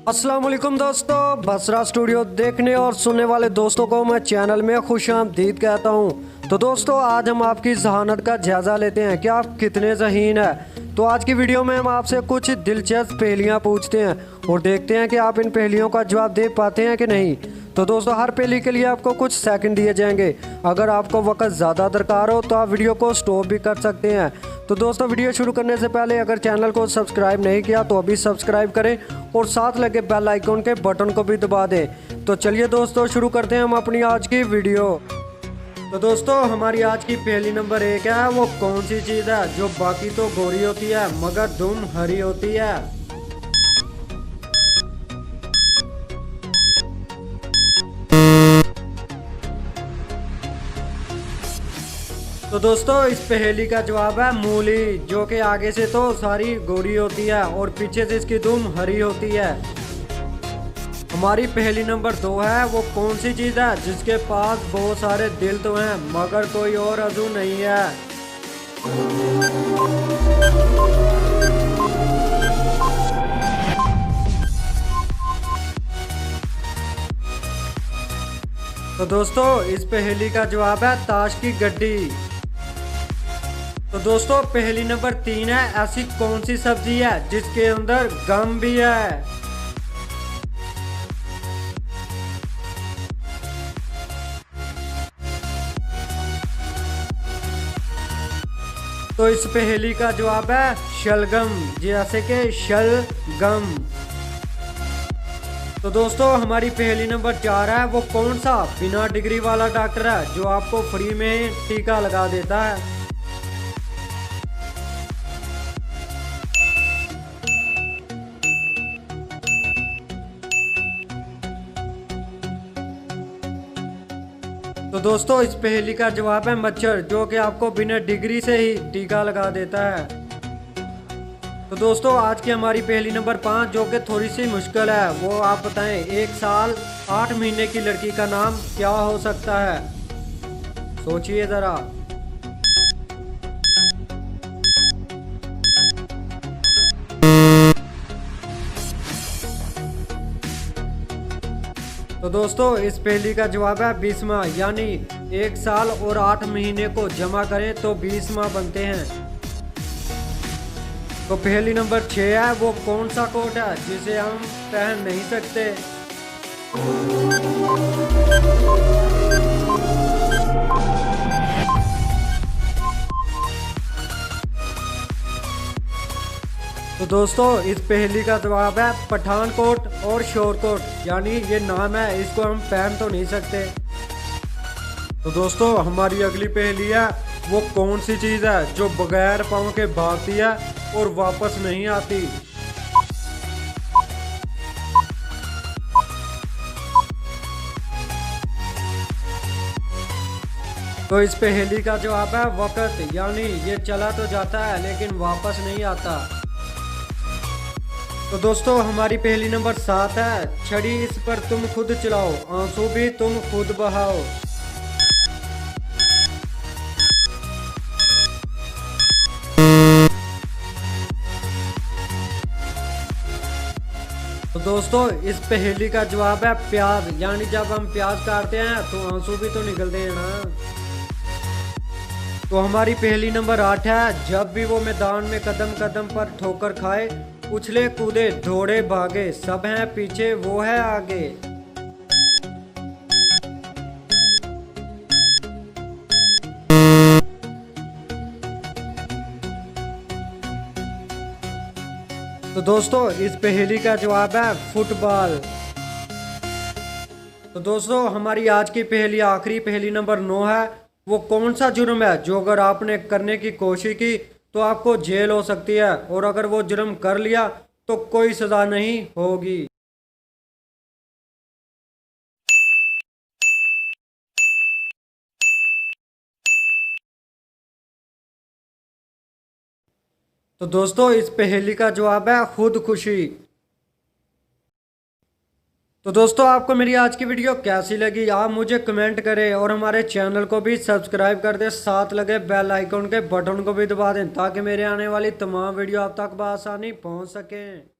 अस्सलाम वालेकुम दोस्तों, बसरा स्टूडियो देखने और सुनने वाले दोस्तों को मैं चैनल में खुशामदीद कहता हूं। तो दोस्तों आज हम आपकी जहानत का जायज़ा लेते हैं कि आप कितने ज़हीन हैं। तो आज की वीडियो में हम आपसे कुछ दिलचस्प पहेलियां पूछते हैं और देखते हैं कि आप इन पहेलियों का जवाब दे पाते हैं कि नहीं। तो दोस्तों हर पहेली के लिए आपको कुछ सेकंड दिए जाएंगे। अगर आपको वक्त ज़्यादा दरकार हो तो आप वीडियो को स्टॉप भी कर सकते हैं। तो दोस्तों वीडियो शुरू करने से पहले अगर चैनल को सब्सक्राइब नहीं किया तो अभी सब्सक्राइब करें और साथ लगे बेल आइकन के बटन को भी दबा दें। तो चलिए दोस्तों शुरू करते हैं हम अपनी आज की वीडियो। तो दोस्तों हमारी आज की पहेली नंबर 1 है, वो कौन सी चीज़ है जो बाकी तो गोरी होती है मगर दुम हरी होती है। तो दोस्तों इस पहेली का जवाब है मूली, जो कि आगे से तो सारी गोरी होती है और पीछे से इसकी दुम हरी होती है। हमारी पहेली नंबर 2 है, वो कौन सी चीज़ है जिसके पास बहुत सारे दिल तो हैं मगर कोई और अज़ू नहीं है। तो दोस्तों इस पहेली का जवाब है ताश की गड्डी। तो दोस्तों पहेली नंबर 3 है, ऐसी कौन सी सब्जी है जिसके अंदर गम भी है। तो इस पहेली का जवाब है शलगम, जैसे कि शलगम। तो दोस्तों हमारी पहेली नंबर 4 है, वो कौन सा बिना डिग्री वाला डॉक्टर है जो आपको फ्री में टीका लगा देता है। तो दोस्तों इस पहेली का जवाब है मच्छर, जो कि आपको बिना डिग्री से ही टीका लगा देता है। तो दोस्तों आज की हमारी पहेली नंबर 5, जो कि थोड़ी सी मुश्किल है, वो आप बताएं 1 साल 8 महीने की लड़की का नाम क्या हो सकता है। सोचिए जरा। तो दोस्तों इस पहेली का जवाब है 20 माह, यानी 1 साल और 8 महीने को जमा करें तो 20 माह बनते हैं। तो पहेली नंबर 6 है, वो कौन सा कोट है जिसे हम पहन नहीं सकते। तो दोस्तों इस पहेली का जवाब है पठान कोट और शोर कोट, यानी ये नाम है, इसको हम पहन तो नहीं सकते। तो दोस्तों हमारी अगली पहेली है, वो कौन सी चीज़ है जो बगैर पाँव के भागती है और वापस नहीं आती। तो इस पहेली का जवाब है वक्त, यानी ये चला तो जाता है लेकिन वापस नहीं आता। तो दोस्तों हमारी पहेली नंबर 7 है, छड़ी इस पर तुम खुद चलाओ, आंसू भी तुम खुद बहाओ। तो दोस्तों इस पहेली का जवाब है प्याज, यानी जब हम प्याज काटते हैं तो आंसू भी तो निकलते हैं ना। तो हमारी पहेली नंबर 8 है, जब भी वो मैदान में कदम कदम पर ठोकर खाए, उछले कूदे दौड़े भागे, सब हैं पीछे वो है आगे। तो दोस्तों इस पहेली का जवाब है फुटबॉल। तो दोस्तों हमारी आज की पहेली आखिरी पहेली नंबर 9 है, वो कौन सा जुर्म है जो अगर आपने करने की कोशिश की तो आपको जेल हो सकती है और अगर वो जुर्म कर लिया तो कोई सजा नहीं होगी। तो दोस्तों इस पहेली का जवाब है खुदकुशी। तो दोस्तों आपको मेरी आज की वीडियो कैसी लगी आप मुझे कमेंट करें और हमारे चैनल को भी सब्सक्राइब कर दें, साथ लगे बेल आइकन के बटन को भी दबा दें ताकि मेरे आने वाली तमाम वीडियो आप तक बआसानी पहुंच सकें।